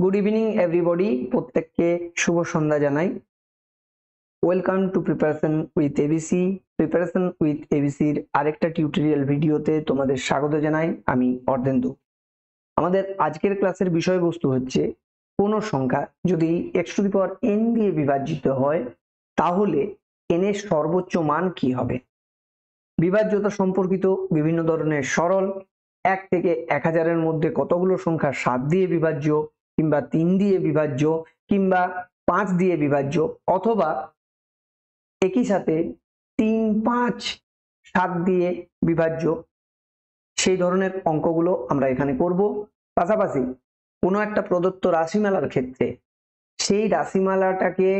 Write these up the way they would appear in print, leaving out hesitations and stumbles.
Good evening everybody, প্রত্যেককে শুভ সন্ধ্যা জানাই। Welcome to preparation with ABC. Preparation with এবিসির আরেকটা টিউটোরিয়াল ভিডিওতে তোমাদের স্বাগত জানাই। আমি অর্ধেন্দু। আমাদের আজকের ক্লাসের বিষয়বস্তু হচ্ছে কোন সংখ্যা যদি x⁴n দিয়ে বিভাজিত হয় তাহলে n এর সর্বোচ্চ মান কি হবে। বিভাজ্যতা সম্পর্কিত বিভিন্ন ধরনের সরল 1 থেকে 1000-এর মধ্যে কতগুলো সংখ্যা 7 দিয়ে বিভাজ্য, কিংবা 3 দিয়ে বিভাজ্য, কিংবা 5 দিয়ে বিভাজ্য, অথবা একই সাথে 3, 5, 7 দিয়ে বিভাজ্য, সেই ধরনের অঙ্কগুলো আমরা এখানে করব। পাশাপাশি কোনো একটা প্রদত্ত রাশিমালার ক্ষেত্রে সেই রাশিমালাটাকে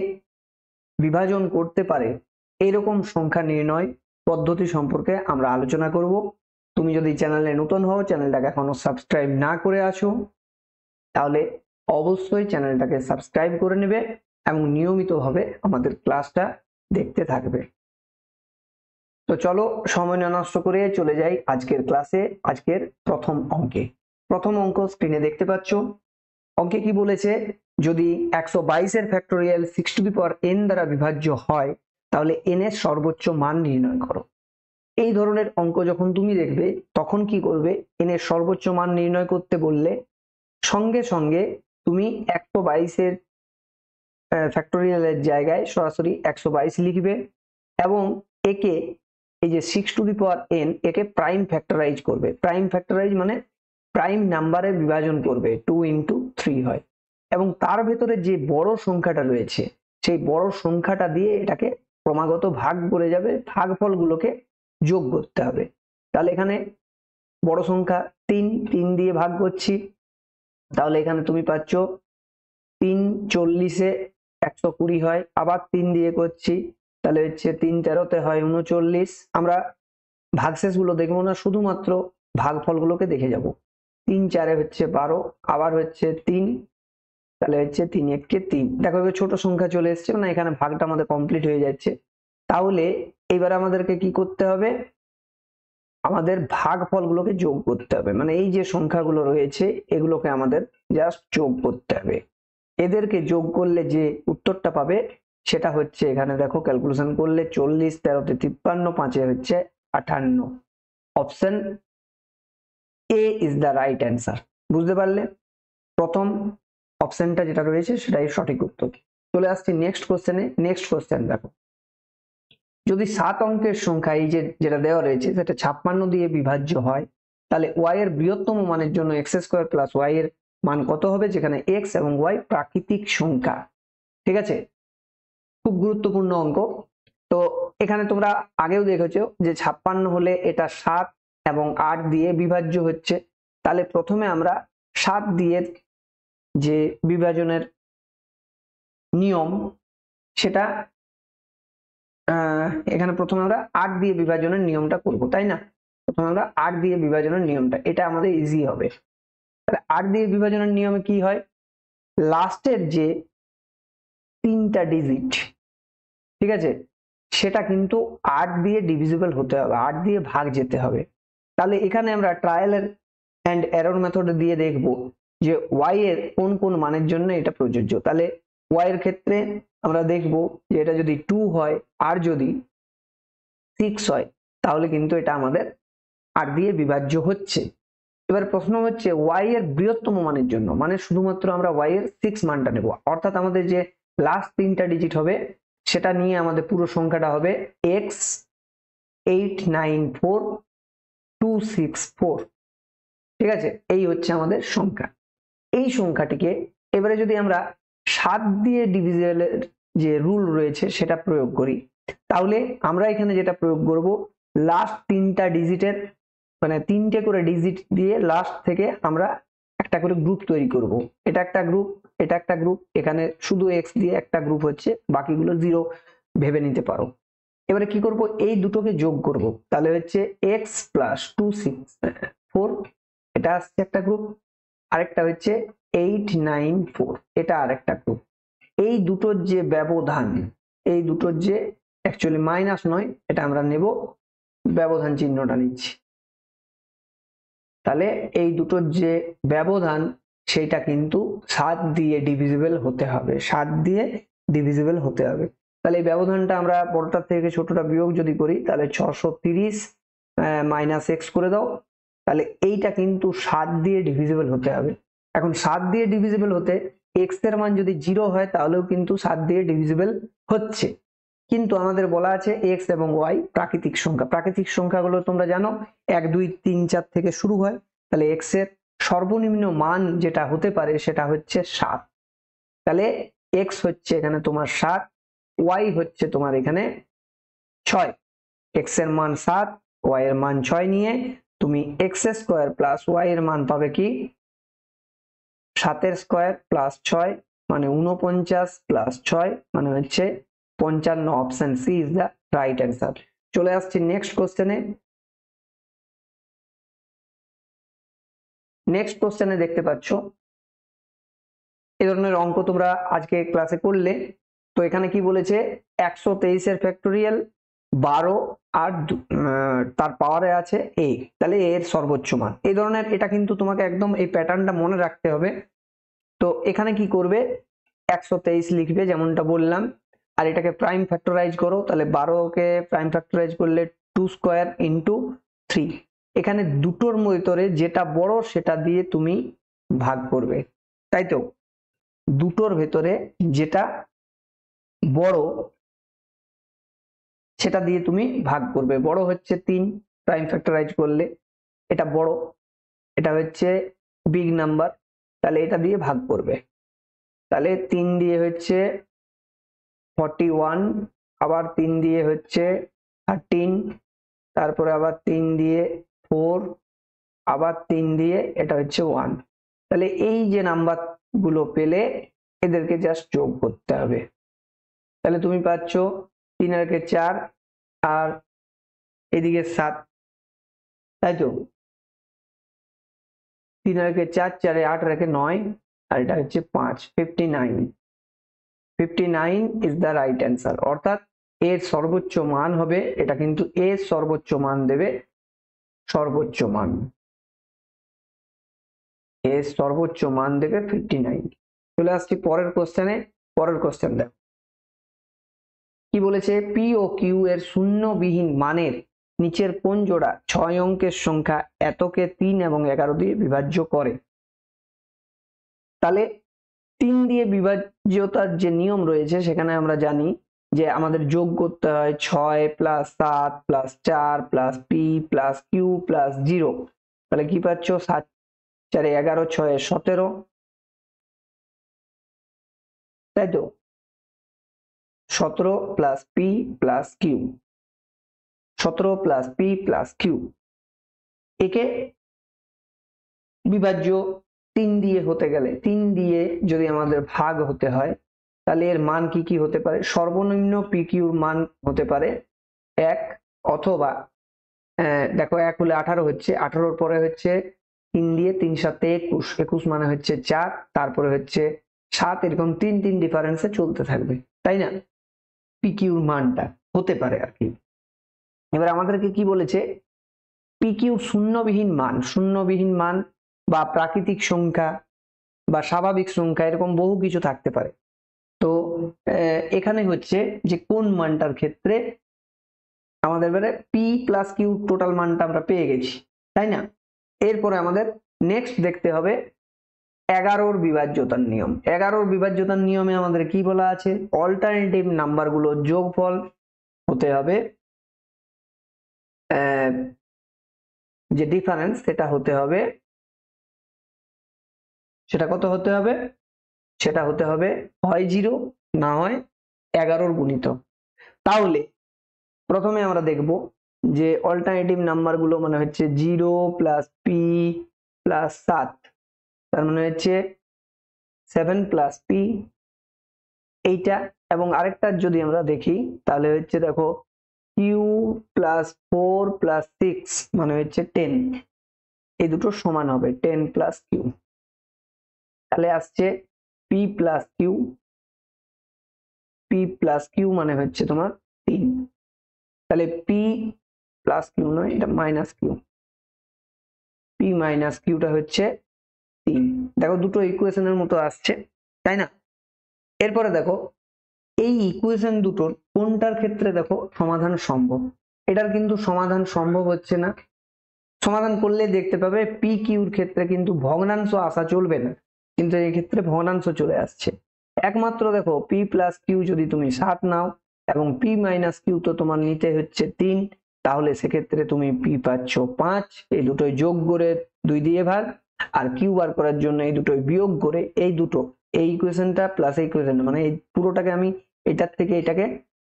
বিভাজন করতে পারে এরকম সংখ্যা নির্ণয় পদ্ধতি সম্পর্কে আমরা আলোচনা করব। তুমি যদি চ্যানেলে নতুন হও, চ্যানেলটাকে এখনো সাবস্ক্রাইব না করে আসো, তাহলে অবশ্যই চ্যানেলটাকে সাবস্ক্রাইব করে নেবে এবং নিয়মিতভাবে আমাদের ক্লাসটা দেখতে থাকবে। তো চলো সময় নষ্ট করে চলে যাই আজকের ক্লাসে। আজকের প্রথম অঙ্কে, প্রথম অঙ্ক স্ক্রিনে দেখতে পাচ্ছ। অঙ্কে কি বলেছে, যদি 122-এর ফ্যাক্টোরিয়াল 6⁴n দ্বারা বিভাজ্য হয় তাহলে n এর সর্বোচ্চ মান নির্ণয় করো। এই ধরনের অঙ্ক যখন তুমি দেখবে তখন কি করবে, n এর সর্বোচ্চ মান নির্ণয় করতে বললে সঙ্গে সঙ্গে তুমি 122-এর ফ্যাক্টোরিয়ালের জায়গায় সরাসরি 122 লিখবে এবং একে এই যে 6⁴n একে প্রাইম ফ্যাক্টরাইজ করবে। প্রাইম ফ্যাক্টরাইজ মানে প্রাইম নাম্বারে বিভাজন করবে, 2 × 3 হয়, এবং তার ভেতরে যে বড় সংখ্যাটা রয়েছে সেই বড় সংখ্যাটা দিয়ে এটাকে ক্রমাগত ভাগ করে যাবে, ভাগফলগুলোকে যোগ করতে হবে। তাহলে এখানে বড় সংখ্যা 3 দিয়ে ভাগ করছি, তাহলে এখানে তুমি পাচ্ছ 3 40-এ 120 হয়। আবার 3 দিয়ে করছি, তাহলে হচ্ছে 3 13-তে হয় 39। আমরা ভাগশেষ গুলো দেখবো না, শুধুমাত্র ভাগফলগুলোকে দেখে যাব। 3 4-এ হচ্ছে 12, আবার হচ্ছে 3, তাহলে হচ্ছে 3 1 3। দেখো ছোট সংখ্যা চলে এসছে, মানে এখানে ভাগটা আমাদের কমপ্লিট হয়ে যাচ্ছে। তাহলে এবার আমাদেরকে কি করতে হবে, আমাদের ভাগফলগুলোকে যোগ করতে হবে, মানে এই যে সংখ্যাগুলো রয়েছে এগুলোকে আমাদের জাস্ট যোগ করতে হবে। এদেরকে যোগ করলে যে উত্তরটা পাবে সেটা হচ্ছে, এখানে দেখো ক্যালকুলেশন করলে 40 13-তে 53, 5-এ হচ্ছে 58। Option A is the right answer. বুঝতে পারলে, প্রথম অপশনটা যেটা রয়েছে সেটাই সঠিক উত্তর। চলে আসছি নেক্সট কোশ্চেনে। নেক্সট কোশ্চেন দেখো, যদি 7 অঙ্কের সংখ্যা এই যে যেটা দেওয়া রয়েছে সেটা 56 দিয়ে বিভাজ্য হয় তাহলে y এর বৃহত্তম মানের জন্য x² + y এর মান কত হবে, যেখানে x এবং y প্রাকৃতিক সংখ্যা। ঠিক আছে, খুব গুরুত্বপূর্ণ অঙ্ক। তো এখানে তোমরা আগেও দেখেছো যে 56 হলে এটা 7 এবং 8 দিয়ে বিভাজ্য হচ্ছে। তাহলে প্রথমে আমরা 7 দিয়ে যে বিভাজনের নিয়ম সেটা এখানে প্রথমে আমরা 8 দিয়ে বিভাজনের নিয়মটা করব, তাই না? প্রথমে আমরা 8 দিয়ে বিভাজনের নিয়মটা, এটা আমাদের ইজি হবে। তাহলে 8 দিয়ে বিভাজনের নিয়মে কি হয়, লাস্টের যে 3টা ডিজিট, ঠিক আছে, সেটা কিন্তু 8 দিয়ে ডিভিজিবল হতে হবে, 8 দিয়ে ভাগ যেতে হবে। তাহলে এখানে আমরা ট্রায়াল এন্ড এরর মেথড দিয়ে দেখব যে y এর কোন কোন মানের জন্য এটা প্রযোজ্য। তাহলে y এর ক্ষেত্রে আমরা দেখব যে এটা যদি 2 হয় আর যদি 6 হয় তাহলে কিন্তু এটা আমাদের 8 দিয়ে বিভাজ্য হচ্ছে। এবার প্রশ্ন হচ্ছে y এর বৃহত্তম মানের জন্য, মানে শুধুমাত্র আমরা y এর 6 মানটা নেব, অর্থাৎ আমাদের যে লাস্ট 3টা ডিজিট হবে সেটা নিয়ে আমাদের পুরো সংখ্যাটা হবে x894264। ঠিক আছে, এই হচ্ছে আমাদের সংখ্যা। এই সংখ্যাটিকে এবারে যদি আমরা 7 দিয়ে ডিভিজিবলের যে রুল রয়েছে সেটা প্রয়োগ করি, তাহলে আমরা এখানে যেটা প্রয়োগ করব, লাস্ট 3টা ডিজিটের মানে 3টে করে ডিজিট দিয়ে লাস্ট থেকে আমরা একটা করে গ্রুপ তৈরি করব। এটা একটা গ্রুপ, এটা একটা গ্রুপ, এখানে শুধু x দিয়ে একটা গ্রুপ হচ্ছে, বাকিগুলো 0 ভেবে নিতে পারো। এবারে কি করব, এই দুটোকে যোগ করব, তাহলে হচ্ছে x + 264, এটা আসছে একটা গ্রুপ, আরেকটা হচ্ছে 894, এটা আরেকটা গ্রুপ। এই দুটোর যে ব্যবধান, এই দুটোর যে অ্যাকচুয়ালি মাইনাস নয়, এটা আমরা নেব, ব্যবধান চিহ্নটা নিচ্ছি। তাহলে এই দুটোর যে ব্যবধান সেটা কিন্তু 7 দিয়ে ডিভিজিবল হতে হবে, 7 দিয়ে ডিভিজিবল হতে হবে। তাহলে এই ব্যবধানটা আমরা বড়টা থেকে ছোটটা বিয়োগ যদি করি তাহলে 630 মাইনাস এক্স করে দাও, তাহলে এইটা কিন্তু 7 দিয়ে ডিভিজিবল হতে হবে। এখন 7 দিয়ে ডিভিজিবল হতে এক্স এর মান যদি 0 হয় তাহলেও কিন্তু 7 দিয়ে ডিভিজিবল হচ্ছে, কিন্তু আমাদের বলা আছে এক্স এবং ওয়াই প্রাকৃতিক সংখ্যা। প্রাকৃতিক সংখ্যাগুলো তোমরা জানো 1 2 3 4 থেকে শুরু হয়, তাহলে এক্স এর সর্বনিম্ন মান যেটা হতে পারে সেটা হচ্ছে 7। তাহলে এক্স হচ্ছে এখানে তোমার 7, ওয়াই হচ্ছে তোমার এখানে 6। এক্স এর মান 7, ওয়াই এর মান 6 নিয়ে তুমি এক্স স্কোয়ার প্লাস ওয়াই এর মান পাবে কি 7 এর স্কোয়ার প্লাস 6 মানে 49 প্লাস 6 মানে হচ্ছে 55। Option C is the right answer. চলে আসছি নেক্সট কোশ্চেনে। নেক্সট কোশ্চেনে দেখতে পাচ্ছ এই ধরনের অঙ্ক তোমরা আজকে ক্লাসে করলে। তো এখানে কি বলেছে 123 এর ফ্যাক্টোরিয়াল 12 আর তার পাওয়ারে আছে a, তাহলে এর সর্বোচ্চ মান। এই ধরনের এটা কিন্তু তোমাকে একদম এই প্যাটার্নটা মনে রাখতে হবে। তো এখানে কি করবে 123 লিখবে যেমনটা বললাম, আর এটাকে প্রাইম ফ্যাক্টরাইজ করো, তাহলে 12 কে প্রাইম ফ্যাক্টরাইজ করলে 2 স্কোয়ার ইন্টু 3। এখানে দুটোর ভিতরে যেটা বড় সেটা দিয়ে তুমি ভাগ করবে, তাই তো? দুটোর ভেতরে যেটা বড় সেটা দিয়ে তুমি ভাগ করবে। বড় হচ্ছে 3, প্রাইম ফ্যাক্টরাইজ করলে এটা বড়, এটা হচ্ছে বিগ নাম্বার, তাহলে এটা দিয়ে ভাগ করবে। তাহলে 3 দিয়ে হচ্ছে 41, আবার 3 দিয়ে হচ্ছে 13, তারপরে আবার 3 দিয়ে 4, আবার 3 দিয়ে এটা হচ্ছে 1। তাহলে এই যে নাম্বার গুলো পেলে এদেরকে জাস্ট যোগ করতে হবে। তাহলে তুমি পাচ্ছ 3 আর 4 আর এদিকে 7, তাই তো? 3 আর 4, 4 8 রেখে 9 আর এটা হচ্ছে 5, 59। 59 ইজ দ্য রাইট অ্যান্সার। অর্থাৎ এর সর্বোচ্চ মান হবে, এটা কিন্তু এর সর্বোচ্চ মান দেবে, সর্বোচ্চ মান এর সর্বোচ্চ মান দেবে 59। চলে আসছি পরের কোশ্চেনে। পরের কোশ্চেন দেখো কি বলেছে, পি ও কিউ এর শূন্যবিহীন মানের নিচের কোন জোড়া 6 অঙ্কের সংখ্যা এতকে 3 এবং 11 দিয়ে বিভাজ্য করে? তাহলে 3 দিয়ে বিভাজ্যতার যে নিয়ম রয়েছে সেখানে আমরা জানি যে আমাদের যোগ করতে হয় 6 plus 7 plus 4 plus P plus Q plus 0। তাহলে কি পাচ্ছ 7 4 11, 6 17, তাই তো? 17 plus P plus Q, 17 plus P plus Q. একে বিভাজ্য 3 দিয়ে হতে গেলে, 3 দিয়ে যদি আমাদের ভাগ হতে হয় তাহলে এর মান কি কি হতে পারে? সর্বনিম্ন পি কিউর মান হতে পারে 1, অথবা দেখো 1 হলে 18 হচ্ছে, 18 পরে হচ্ছে 3 দিয়ে 3 7 21, 21 মানে হচ্ছে 4, তারপরে হচ্ছে 7, এরকম 3 3 ডিফারেন্সে চলতে থাকবে, তাই না? পি কিউর মানটা হতে পারে আর কি। এবার আমাদেরকে কি বলেছে, পি কিউ শূন্যবিহীন মান, শূন্যবিহীন মান বা প্রাকৃতিক সংখ্যা বা স্বাভাবিক সংখ্যা এরকম বহু কিছু থাকতে পারে। তো এখানে হচ্ছে যে কোন মানটার ক্ষেত্রে আমাদের এবারে পি প্লাস কিউ টোটাল মানটা আমরা পেয়ে গেছি, তাই না? এরপরে আমাদের নেক্সট দেখতে হবে 11 বিভাজ্যতার নিয়ম। 11 বিভাজ্যতার নিয়মে আমাদের কি বলা আছে, অল্টারনেটিভ নাম্বার গুলোর যোগফল হতে হবে যে ডিফারেন্স সেটা হতে হবে, সেটা কত হতে হবে? সেটা হতে হবে হয় 0 না হয় 11 গুণিতক। তাহলে প্রথমে আমরা দেখব যে অল্টারনেটিভ নাম্বার গুলো মানে হচ্ছে 0 প্লাস পি প্লাস 7, তার মানে হচ্ছে 7 প্লাস পি এইটা। এবং আরেকটা যদি আমরা দেখি তাহলে হচ্ছে দেখো কিউ প্লাস 4 প্লাস 6 মানে হচ্ছে 10, এই দুটো সমান হবে 10 প্লাস কিউ। তাহলে আসছে P plus Q, P plus Q মানে হচ্ছে তোমার 3, তাহলে পি প্লাস কিউ নয়, এটা মাইনাস কিউ, পি মাইনাস কিউটা হচ্ছে 3। দেখো দুটো ইকুয়েশনের মতো আসছে, তাই না? এরপরে দেখো এই ইকুয়েশন দুটোর কোনটার ক্ষেত্রে দেখো সমাধান সম্ভব। এটার কিন্তু সমাধান সম্ভব হচ্ছে না। সমাধান করলে দেখতে পাবে পি কিউর ক্ষেত্রে কিন্তু ভগ্নাংশ আসা চলবে না, কিন্তু এই ক্ষেত্রে ভগ্নাংশ চলে আসছে। একমাত্র দেখো পি প্লাস কিউ যদি তুমি 7 নাও এবং পি মাইনাস কিউ তো তোমার নিতে হচ্ছে 3, তাহলে সেক্ষেত্রে তুমি পি পাচ্ছ 5। এই দুটোই যোগ করে 2 দিয়ে ভাগ, আর কিউ বার করার জন্য এই দুটোই বিয়োগ করে এই দুটো, এই ইকুয়েশনটা প্লাস এই ইকুয়েশনটা, মানে এই পুরোটাকে আমি এটার থেকে এটাকে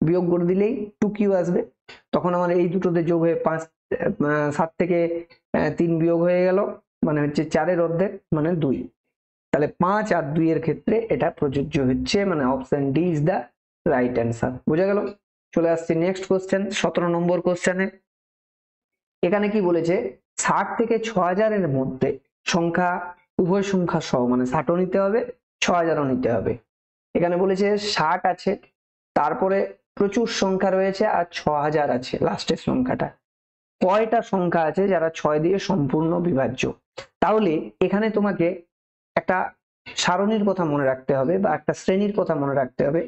বিয়োগ করে দিলেই 2q আসবে। তখন আমার এই দুটোতে যোগ হয়ে 7 থেকে 3 বিয়োগ হয়ে গেল, মানে হচ্ছে 4 এর অর্ধেক মানে 2। তাহলে 5 আর 2 এর ক্ষেত্রে এটা প্রযোজ্য হচ্ছে, মানে option D is the right answer. বোঝা গেল? চলে আসছে নেক্সট কোশ্চেন, 17 নম্বর কোশ্চেনে। এখানে কি বলেছে, 60 থেকে 6000 এর মধ্যে সংখ্যা, উভয় সংখ্যা সহ, মানে 60ও নিতে হবে 6000ও নিতে হবে। এখানে বলেছে 60 আছে, তারপরে প্রচুর সংখ্যা রয়েছে আর 6000 আছে লাস্টের সংখ্যাটা। কয়টা সংখ্যা আছে যারা 6 দিয়ে সম্পূর্ণ বিভাজ্য? তাহলে এখানে তোমাকে একটা সারণীর কথা মনে রাখতে হবে বা একটা শ্রেণীর কথা মনে রাখতে হবে।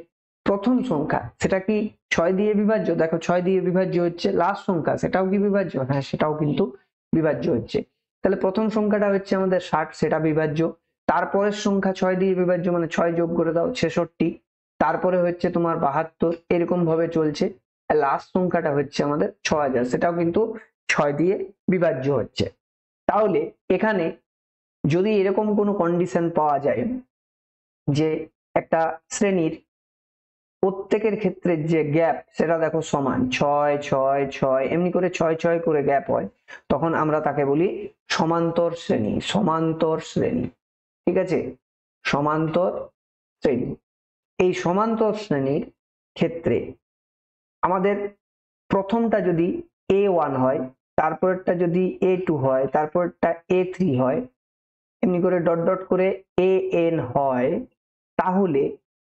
প্রথম সংখ্যা সেটা কি 6 দিয়ে বিভাজ্য? দেখো 6 দিয়ে বিভাজ্য হচ্ছে। লাস্ট সংখ্যা সেটাও কি বিভাজ্য? হ্যাঁ, সেটাও কিন্তু বিভাজ্য হচ্ছে। তাহলে প্রথম সংখ্যাটা হচ্ছে আমাদের 60, সেটা বিভাজ্য। তারপরের সংখ্যা 6 দিয়ে বিভাজ্য, মানে 6 যোগ করে দাও 66। তারপরে হচ্ছে তোমার 72, এরকম ভাবে চলছে। লাস্ট সংখ্যাটা হচ্ছে আমাদের 6000, সেটাও কিন্তু 6 দিয়ে বিভাজ্য হচ্ছে। তাহলে এখানে যদি এরকম কোনো কন্ডিশন পাওয়া যায় যে একটা শ্রেণীর প্রত্যেকের ক্ষেত্রে যে গ্যাপ সেটা দেখো সমান 6 6 6, এমনি করে 6 6 করে গ্যাপ হয়, তখন আমরা তাকে বলি সমান্তর শ্রেণী। সমান্তর শ্রেণী, ঠিক আছে? সমান্তর শ্রেণী। এই সমান্তর শ্রেণীর ক্ষেত্রে আমাদের প্রথমটা যদি A1 হয়, তারপরেরটা যদি A2 হয়, তারপরেরটা A3 হয়, এমনি করে ডট ডট করে AN হয়, তাহলে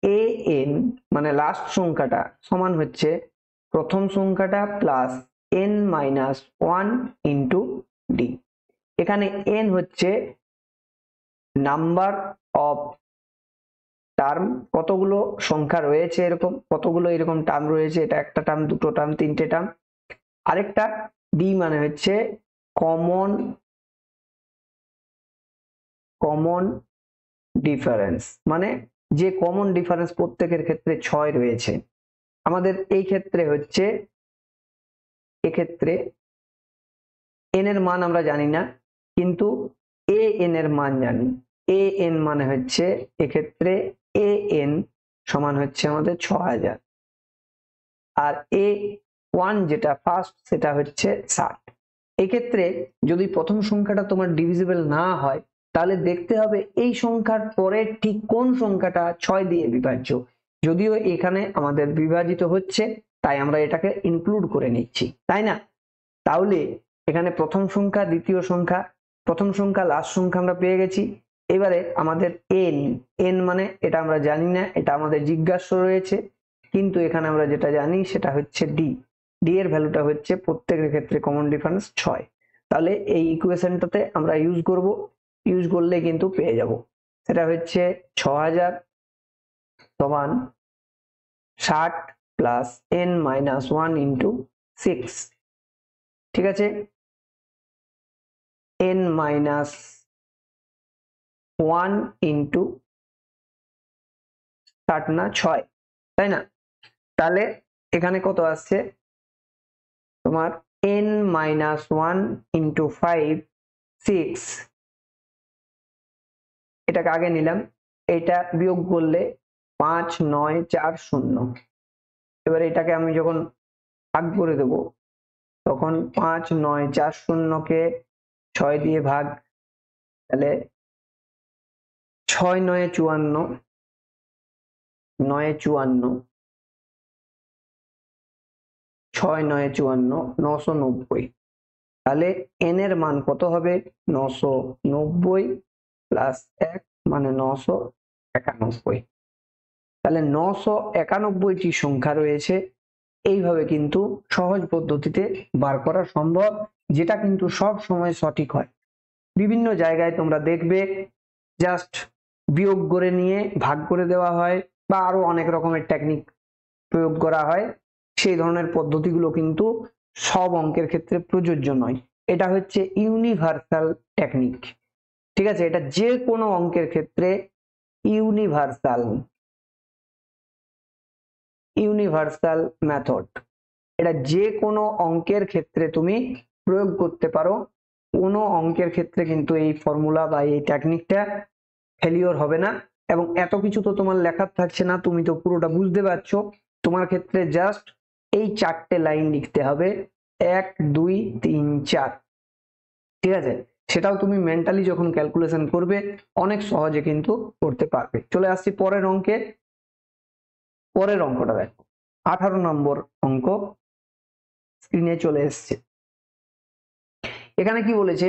AN মানে লাস্ট সংখ্যাটা সমান হচ্ছে প্রথম সংখ্যাটা plus n minus 1 into D. এখানে n হচ্ছে নাম্বার অফ টার্ম, কতগুলো সংখ্যা রয়েছে, এরকম কতগুলো এরকম টার্ম রয়েছে, এটা একটা টার্ম, দুটো টার্ম, তিনটে টার্ম। আরেকটা ডি মানে হচ্ছে কমন কমন ডিফারেন্স, মানে যে কমন ডিফারেন্স প্রত্যেকের ক্ষেত্রে 6 রয়েছে। আমাদের এই ক্ষেত্রে হচ্ছে, এক্ষেত্রে n এর মান আমরা জানি না, কিন্তু an এর মান জানি। an মানে হচ্ছে এক্ষেত্রে an সমান হচ্ছে আমাদের 6000, আর A1 যেটা ফার্স্ট সেটা হচ্ছে 60। এক্ষেত্রে যদি প্রথম সংখ্যাটা তোমার ডিভিজিবল না হয়, তাহলে দেখতে হবে এই সংখ্যার পরে ঠিক কোন সংখ্যাটা 6 দিয়ে বিভাজ্য। যদিও এখানে আমাদের বিভাজিত হচ্ছে, তাই আমরা এটাকে ইনক্লুড করে নিচ্ছি, তাই না? তাহলে এখানে প্রথম সংখ্যা, দ্বিতীয় সংখ্যা, প্রথম সংখ্যা, লাস্ট সংখ্যা আমরা পেয়ে গেছি। এবারে আমাদের n মানে এটা আমরা জানি না, এটা আমাদের জিজ্ঞাস্য রয়েছে, কিন্তু এখানে আমরা যেটা জানি সেটা হচ্ছে ডি এর ভ্যালুটা হচ্ছে প্রত্যেকের ক্ষেত্রে কমন ডিফারেন্স 6। তাহলে এই ইকুয়েশনটাতে আমরা ইউজ করলে কিন্তু পেয়ে যাব, সেটা হচ্ছে 6000 সমান 60 প্লাস n মাইনাস 1 ইন্টু 6, ঠিক আছে? n মাইনাস 1 ইন্টু 60 না 6, তাই না? তাহলে এখানে কত আসছে তোমার n মাইনাস 1 ইন্টু 5 6, এটাকে আগে নিলাম, এটা বিয়োগ করলে 5 9 4 0। এবার এটাকে আমি যখন ভাগ করে দেব, তখন 5 9 4 0 কে 6 দিয়ে ভাগ, তাহলে 6 9 54, 9 54, 6 9 54 990। তাহলে n এর মান কত হবে? 990 প্লাস 1 মানে 991। তাহলে 991টি সংখ্যা রয়েছে। এইভাবে কিন্তু সহজ পদ্ধতিতে বার করা সম্ভব, যেটা কিন্তু সব সময় সঠিক হয়। বিভিন্ন জায়গায় তোমরা দেখবে জাস্ট বিয়োগ করে নিয়ে ভাগ করে দেওয়া হয়, বা আরো অনেক রকমের টেকনিক প্রয়োগ করা হয়। সেই ধরনের পদ্ধতিগুলো কিন্তু সব অঙ্কের ক্ষেত্রে প্রযোজ্য নয়। এটা হচ্ছে ইউনিভার্সাল টেকনিক, ঠিক আছে? এটা যে কোনো অঙ্কের ক্ষেত্রে ইউনিভার্সাল মেথড, এটা যে কোনো অঙ্কের ক্ষেত্রে তুমি প্রয়োগ করতে পারো। কোনো অঙ্কের ক্ষেত্রে কিন্তু এই ফর্মুলা বা এই টেকনিকটা ফেলিওর হবে না। এবং এত কিছু তো তোমার লেখার থাকছে না, তুমি তো পুরোটা বুঝতে পারছো। তোমার ক্ষেত্রে জাস্ট এই 4টে লাইন লিখতে হবে, 1 2 3 4, ঠিক আছে? সেটাও তুমি মেন্টালি যখন ক্যালকুলেশন করবে অনেক সহজে কিন্তু করতে পারবে। চলে আসছি পরের অঙ্কে। পরের অঙ্কটা দেখো, 18 নম্বর অঙ্ক স্ক্রিনে চলে এসছে। এখানে কি বলেছে,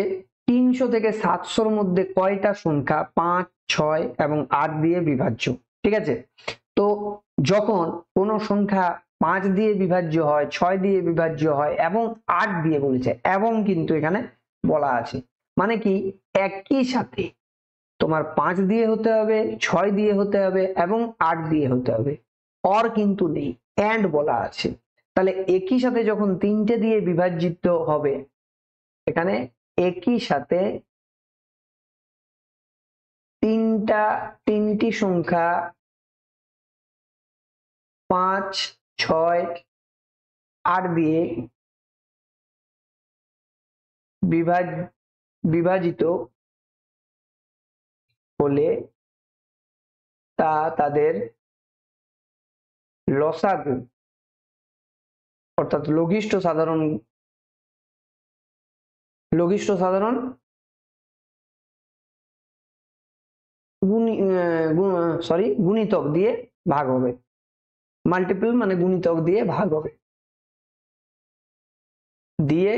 300 থেকে 700-র মধ্যে কয়টা সংখ্যা 5 6 এবং 8 দিয়ে বিভাজ্য? ঠিক আছে, তো যখন কোন সংখ্যা 5 দিয়ে বিভাজ্য হয়, 6 দিয়ে বিভাজ্য হয় এবং 8 দিয়ে বলেছে, এবং কিন্তু এখানে বলা আছে, মানে কি একই সাথে তোমার 5 দিয়ে হতে হবে, 6 দিয়ে হতে হবে এবং 8 দিয়ে হতে হবে, অর কিন্তু নেই, এন্ড বলা আছে। তাহলে একই সাথে যখন 3টে দিয়ে বিভাজিত হবে, এখানে একই সাথে তিনটি সংখ্যা 5 6 8 দিয়ে বিভাজিত হলে তা তাদের লসাগু অর্থাৎ লঘিষ্ঠ সাধারণ গুণিতক দিয়ে ভাগ হবে। মাল্টিপল মানে গুণিতক দিয়ে ভাগ হবে, দিয়ে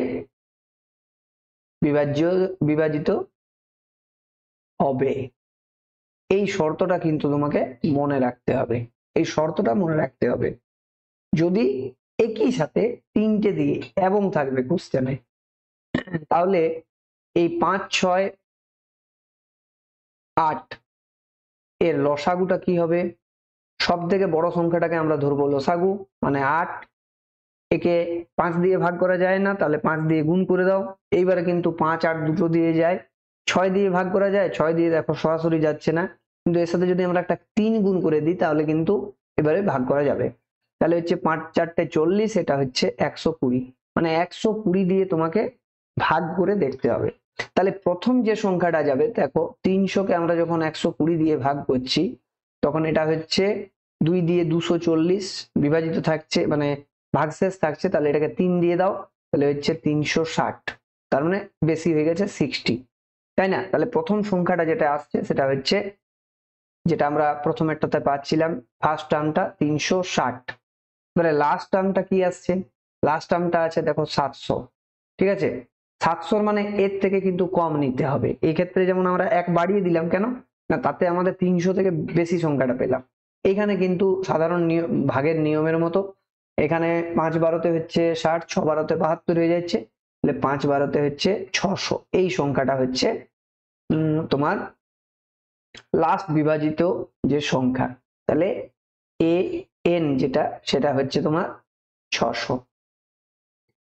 বিভাজিত হবে। এই শর্তটা কিন্তু তোমাকে মনে রাখতে হবে, এই শর্তটা মনে রাখতে হবে। যদি একই সাথে 3টে দিয়ে এবং থাকবে কোশ্চেনে, তাহলে এই 5 6 8 এর লসাগুটা কি হবে? সব থেকে বড় সংখ্যাটাকে আমরা ধরবো লসাগু, মানে 8। একে 5 দিয়ে ভাগ করা যায় না, তাহলে 5 দিয়ে গুণ করে দাও। এইবারে কিন্তু 5 8 দুটো দিয়ে যায়। 6 দিয়ে ভাগ করা যায়, 6 দিয়ে দেখো সরাসরি যাচ্ছে না, কিন্তু এর সাথে যদি আমরা একটা 3 গুণ করে দিই তাহলে কিন্তু এবারে ভাগ করা যাবে। তাহলে হচ্ছে 5 4 40, এটা হচ্ছে 120, মানে 120 দিয়ে তোমাকে ভাগ করে দেখতে হবে। তাহলে প্রথম যে সংখ্যাটা যাবে, দেখো 300-কে আমরা যখন 120 দিয়ে ভাগ করছি, তখন এটা হচ্ছে 2 দিয়ে 240 বিভাজিত থাকছে, মানে ভাগশেষ থাকছে, তাহলে এটাকে 3 দিয়ে দাও, তাহলে হচ্ছে 360, তার মানে বেশি হয়ে গেছে 60, তাই না? তাহলে প্রথম সংখ্যাটা যেটা আসছে সেটা হচ্ছে, যেটা আমরা প্রথমেরটাতে পাচ্ছিলাম, ফার্স্ট টার্মটা 360। এবারে লাস্ট টার্মটা কি আসছে? লাস্ট টার্মটা আছে দেখো 700, ঠিক আছে? 700 মানে এর থেকে কিন্তু কম নিতে হবে। এই ক্ষেত্রে যেমন আমরা 1 বাড়িয়ে দিলাম, কেন না, তাতে আমাদের 300 থেকে বেশি সংখ্যাটা পেলাম। এখানে কিন্তু সাধারণ ভাগের নিয়মের মতো, এখানে 5 12-তে হচ্ছে 60, 6 12-তে 72 হয়ে যাচ্ছে, তাহলে 5 12-তে হচ্ছে 600। এই সংখ্যাটা হচ্ছে তোমার লাস্ট বিভাজিত যে সংখ্যা। তাহলে এ এন যেটা, সেটা হচ্ছে তোমার 600।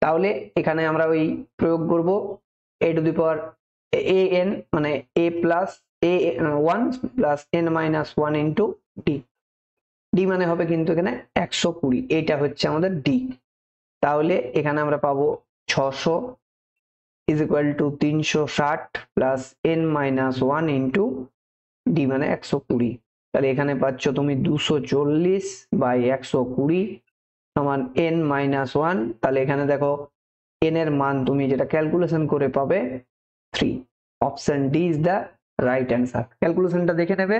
তাহলে এখানে আমরা ওই প্রয়োগ করব a to the power A N, মানে a plus a 1 plus n minus 1 into D. D মানে হবে কিন্তু এখানে 120, এটা হচ্ছে আমাদের ডি। তাহলে এখানে আমরা পাবো 600 is equal to 360 plus n minus 1 into D মানে 120। তাহলে এখানে পাচ্ছ তুমি 240 বাই 120 সমান n মাইনাস 1। তাহলে এখানে দেখো n এর মান তুমি যেটা ক্যালকুলেশন করে পাবে 3। Option D is the right answer. ক্যালকুলেশনটা দেখে নেবে,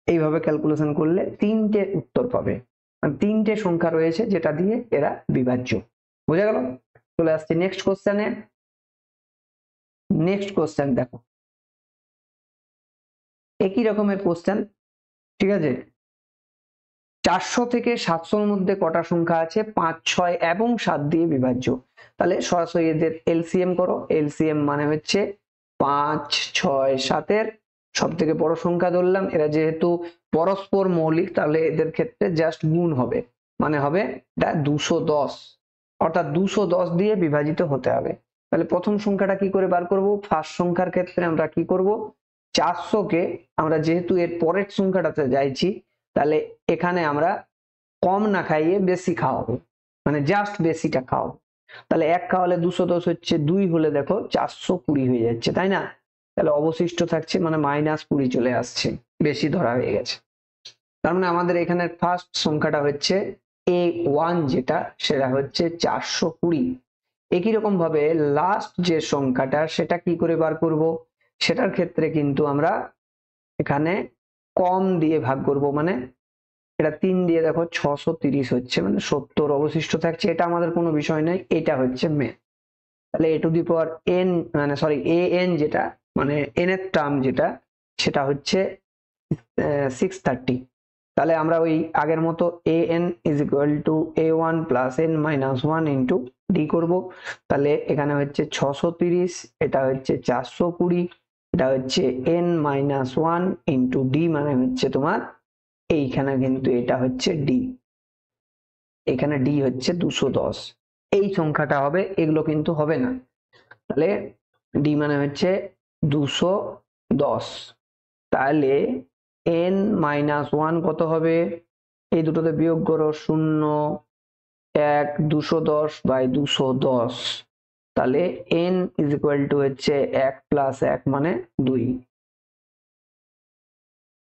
এইভাবে ক্যালকুলেশন করলে 3টে উত্তর পাবে, মানে 3টে সংখ্যা রয়েছে যেটা দিয়ে এরা বিভাজ্য। বুঝা গেল? চলে আসছে নেক্সট কোশ্চেনে। নেক্সট কোশ্চেন দেখো, একই রকমের কোশ্চেন, ঠিক আছে? 400 থেকে 700-র মধ্যে কটা সংখ্যা আছে 5 6 এবং 7 দিয়ে বিভাজ্য? তাহলে সরাসরি এদের এলসিএম করো। এলসিএম মানে হচ্ছে 5 6 7-এর সব থেকে বড় সংখ্যা ধরলাম, এরা যেহেতু পরস্পর মৌলিক তাহলে এদের ক্ষেত্রে জাস্ট গুণ হবে, মানে হবে এটা 210, অর্থাৎ 210 দিয়ে বিভাজিত হতে হবে। তাহলে প্রথম সংখ্যাটা কি করে বার করব? ফার্স্ট সংখ্যার ক্ষেত্রে আমরা কি করব, 400 কে আমরা যেহেতু এর পরের সংখ্যাটাতে যাইছি, তাহলে এখানে আমরা কম না খাইয়ে বেশি খাওয়াবো, মানে জাস্ট বেশিটা খাওয়াবো। তাহলে 1 খাওয়ালে 210 হচ্ছে, 2 হলে দেখো 420 হয়ে যাচ্ছে, তাই না? তাহলে অবশিষ্ট থাকছে মানে -20 চলে আসছে, বেশি ধরা হয়ে গেছে। তার মানে আমাদের এখানে ফার্স্ট সংখ্যাটা হচ্ছে A1, যেটা সেটা হচ্ছে 420। একই রকম ভাবে লাস্ট যে সংখ্যাটা সেটা কি করে বার করব, সেটার ক্ষেত্রে কিন্তু আমরা এখানে কম দিয়ে ভাগ করব, মানে এটা 3 দিয়ে দেখো 630 হচ্ছে, মানে 70 অবশিষ্ট থাকছে। এটা আমাদের কোনো বিষয় নয়, এটা হচ্ছে মেন। তাহলে a to the power n, মানে সরি an যেটা, মানে n এর টার্ম যেটা, সেটা হচ্ছে 630। তাহলে আমরা ওই আগের মতো an is equal to a1 plus n minus 1 into D করবো। তাহলে এখানে হচ্ছে 630, এটা হচ্ছে 420, এটা হচ্ছে n মাইনাস 1 ইন্টু ডি, মানে হচ্ছে তোমার এইখানে কিন্তু এটা হচ্ছে ডি, এখানে ডি হচ্ছে 210। এই সংখ্যাটা হবে, এগুলো কিন্তু হবে না। তাহলে ডি মানে হচ্ছে 210। তাহলে n মাইনাস 1 কত হবে? এই দুটোতে বিয়োগ করো, 0, 1, 210 বাই 210। তাহলে n ইজ ইকুয়াল টু হচ্ছে 1 প্লাস 1 মানে 2।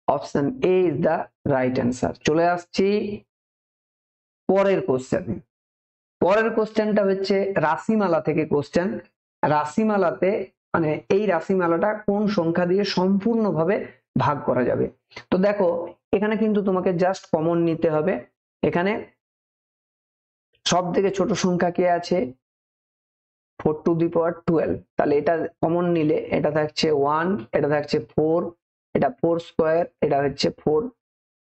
Option A is the right answer. চলে আসছি পরের কোশ্চেনে। পরের কোশ্চেনটা হচ্ছে রাশিমালা থেকে কোশ্চেন। রাশিমালাতে মানে এই রাশিমালাটা কোন সংখ্যা দিয়ে সম্পূর্ণভাবে ভাগ করা যাবে। তো দেখো এখানে কিন্তু তোমাকে জাস্ট কমন নিতে হবে। এখানে সব থেকে ছোট সংখ্যা কে আছে? 4 টু দি পাওয়ার 12। তাহলে এটা কমন নিলে এটা থাকছে 1, এটা থাকছে 4, এটা 4 স্কোয়ার, এটা হচ্ছে 4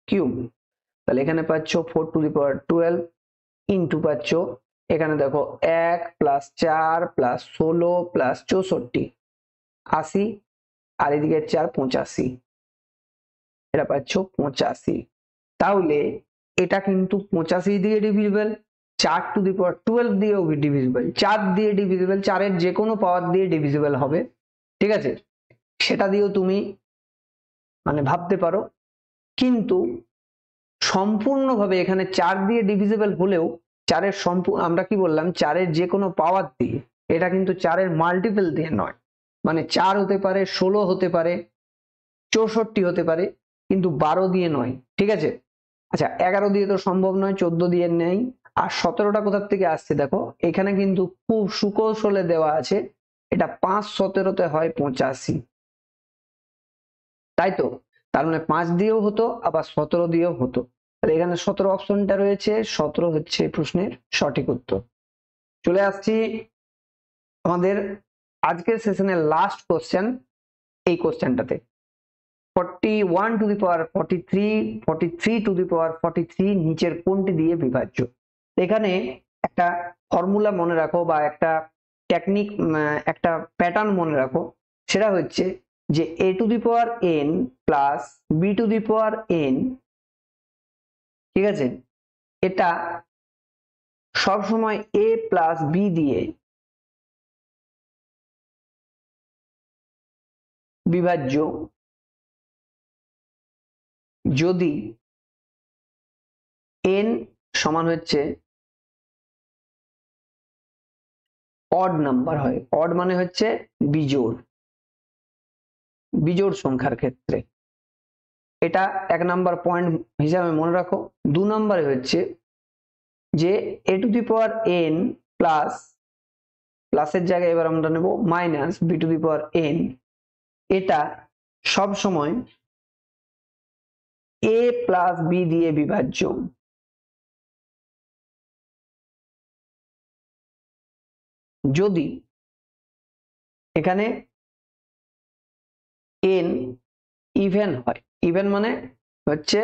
কিউব। তাহলে এখানে পাচ্ছ 4 টু দি পাওয়ার 12 ইন্টু পাচ্ছ এখানে দেখো 1 প্লাস 4 প্লাস 16 প্লাস 64, 80, আর এদিকে 4 85, এটা পাচ্ছ 85। তাহলে এটা কিন্তু 85 দিয়ে ডিভিজিবল, 4 টু দি পাওয়ার 12 দিয়েও ডিভিজিবল, 4 দিয়ে ডিভিজিবল, 4 এর যে কোনো পাওয়ার দিয়ে ডিভিজিবল হবে, ঠিক আছে? সেটা দিয়েও তুমি মানে ভাবতে পারো। কিন্তু সম্পূর্ণভাবে এখানে 4 দিয়ে ডিভিজিবল হলেও 4 এর আমরা কি বললাম, 4 এর যে কোনো পাওয়ার দিয়ে, এটা কিন্তু 4 এর মাল্টিপল দিয়ে নয়। মানে 4 হতে পারে, 16 হতে পারে, 64 হতে পারে, কিন্তু 12 দিয়ে নয়, ঠিক আছে? আচ্ছা 11 দিয়ে তো সম্ভব নয়, 14 দিয়ে নেই। আর 17টা কোথার থেকে আসছে দেখো, এখানে কিন্তু খুব সুকৌশলে দেওয়া আছে, এটা 5 17তে হয় 85, তাই তো? তার মানে 5 দিয়েও হতো, আবার 17 দিয়েও হতো। এখানে 17 অপশনটা রয়েছে, 17 হচ্ছে প্রশ্নের সঠিক উত্তর। চলে আসছি আমাদের আজকের সেশনের লাস্ট কোশ্চেন, এই কোশ্চেনটাতে 41 two the power 43, 43 two the পাওয়ার 43 নিচের কোনটি দিয়ে বিভাজ্য? এখানে একটা ফর্মুলা মনে রাখো বা একটা টেকনিক, একটা প্যাটার্ন মনে রাখো। সেটা হচ্ছে যে a to the power n plus b to the power n, ঠিক আছে, এটা সব সময় a প্লাস b দিয়ে বিভাজ্য যদি n সমান হচ্ছে অড নাম্বার হয়। অড মানে হচ্ছে বিজোড়, বিজোড় সংখ্যার ক্ষেত্রে। এটা 1 নাম্বার পয়েন্ট হিসাবে মনে রাখো। 2 নম্বরে হচ্ছে যে a to the power n plus, প্লাসের জায়গায় এবার আমরা নেব minus b to the power n, এটা সব সময় a প্লাস b দিয়ে বিভাজ্য যদি এখানে n ইভেন হয়। ইভেন মানে হচ্ছে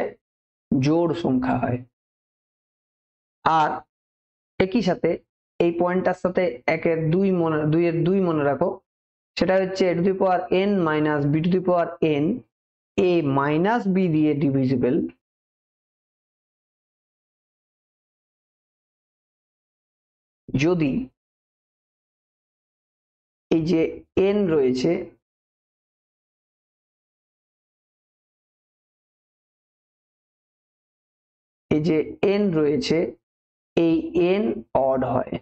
জোড় সংখ্যা হয়। আর একই সাথে এই পয়েন্টটার সাথে 1 এর 2 মনে, 2 এর 2 মনে রাখো। সেটা হচ্ছে a to the power n minus b to the power n a minus B দিয়ে ডিভিজিবল, যদি এই যে n রয়েছে এই যে n রয়েছে এই n অড হয়।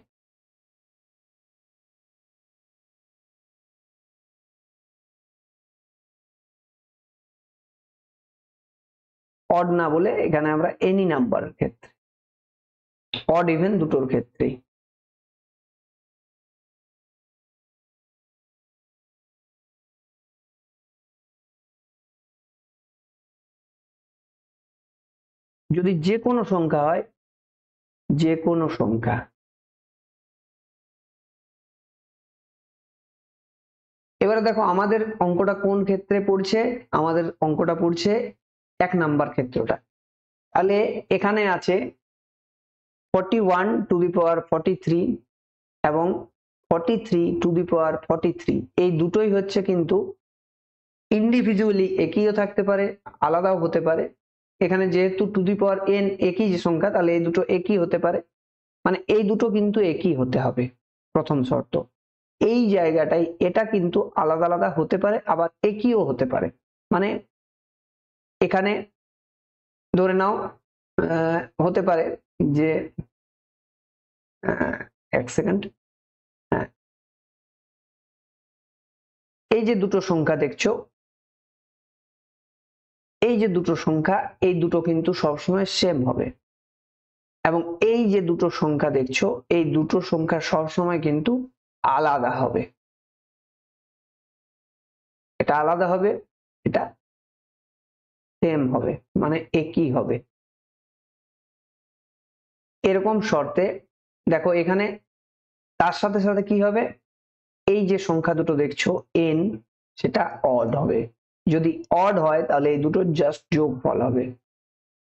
অড না বলে এখানে আমরা এনি নাম্বারের ক্ষেত্রে, অড ইভেন দুটোর ক্ষেত্রেই। যদি যে কোনো সংখ্যা হয়, যে কোনো সংখ্যা, এবারে দেখো আমাদের অঙ্কটা কোন ক্ষেত্রে পড়ছে, আমাদের অঙ্কটা পড়ছে 1 নাম্বার ক্ষেত্রটা। তাহলে এখানে আছে 41 টু দি পাওয়ার 43 এবং 43 টু দি পাওয়ার 43, এই দুটোই হচ্ছে কিন্তু ইন্ডিভিজুয়ালি একইও থাকতে পারে, আলাদাও হতে পারে। এখানে যেহেতু টু দি পাওয়ার n একই যে সংখ্যা, তাহলে এই দুটো একই হতে পারে, মানে এই দুটো কিন্তু একই হতে হবে প্রথম শর্ত। এই জায়গাটাই এটা কিন্তু আলাদা আলাদা হতে পারে, আবার একইও হতে পারে। মানে এখানে ধরে নাও হতে পারে যে 1 সেকেন্ড, এই যে দুটো সংখ্যা দেখছো, এই যে দুটো সংখ্যা, এই দুটো কিন্তু সবসময় সেম হবে, এবং এই যে দুটো সংখ্যা দেখছো, এই দুটো সংখ্যা সবসময় কিন্তু আলাদা হবে। এটা আলাদা হবে, এটা সেম হবে, মানে একই হবে। এরকম শর্তে দেখো এখানে তার সাথে সাথে কি হবে, এই যে সংখ্যা দুটো দেখছো n, সেটা অড হবে। যদি অড হয় তাহলে এই দুটো জাস্ট যোগফল হবে।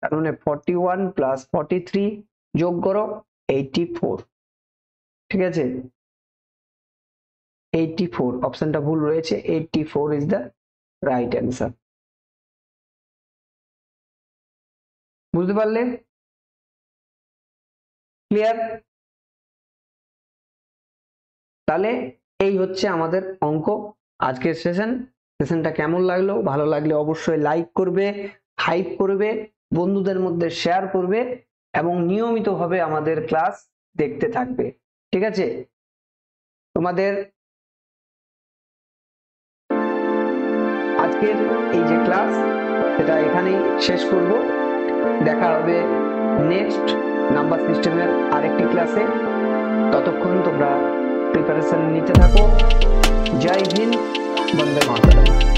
তার মানে 41 প্লাস 43 যোগ করো 84, ঠিক আছে? 84, অপশনটা ভুল রয়েছে, 84 ইজ দ্য রাইট অ্যান্সার। বুঝতে পারলে? ক্লিয়ার? তাহলে এই হচ্ছে আমাদের অঙ্ক, আজকের সেশনটা কেমন লাগলো? ভালো লাগলে অবশ্যই লাইক করবে, হাইপ করবে, বন্ধুদের মধ্যে শেয়ার করবে এবং নিয়মিতভাবে আমাদের ক্লাস দেখতে থাকবে, ঠিক আছে? তোমাদের আজকের এই যে ক্লাস, সেটা এখানেই শেষ করব। দেখা হবে নেক্সট নাম্বার সিস্টেমের আরেকটি ক্লাসে। ততক্ষণ তোমরা প্রিপারেশন নিতে থাকো। জয় হিন্দ, বন্দে মাতরম।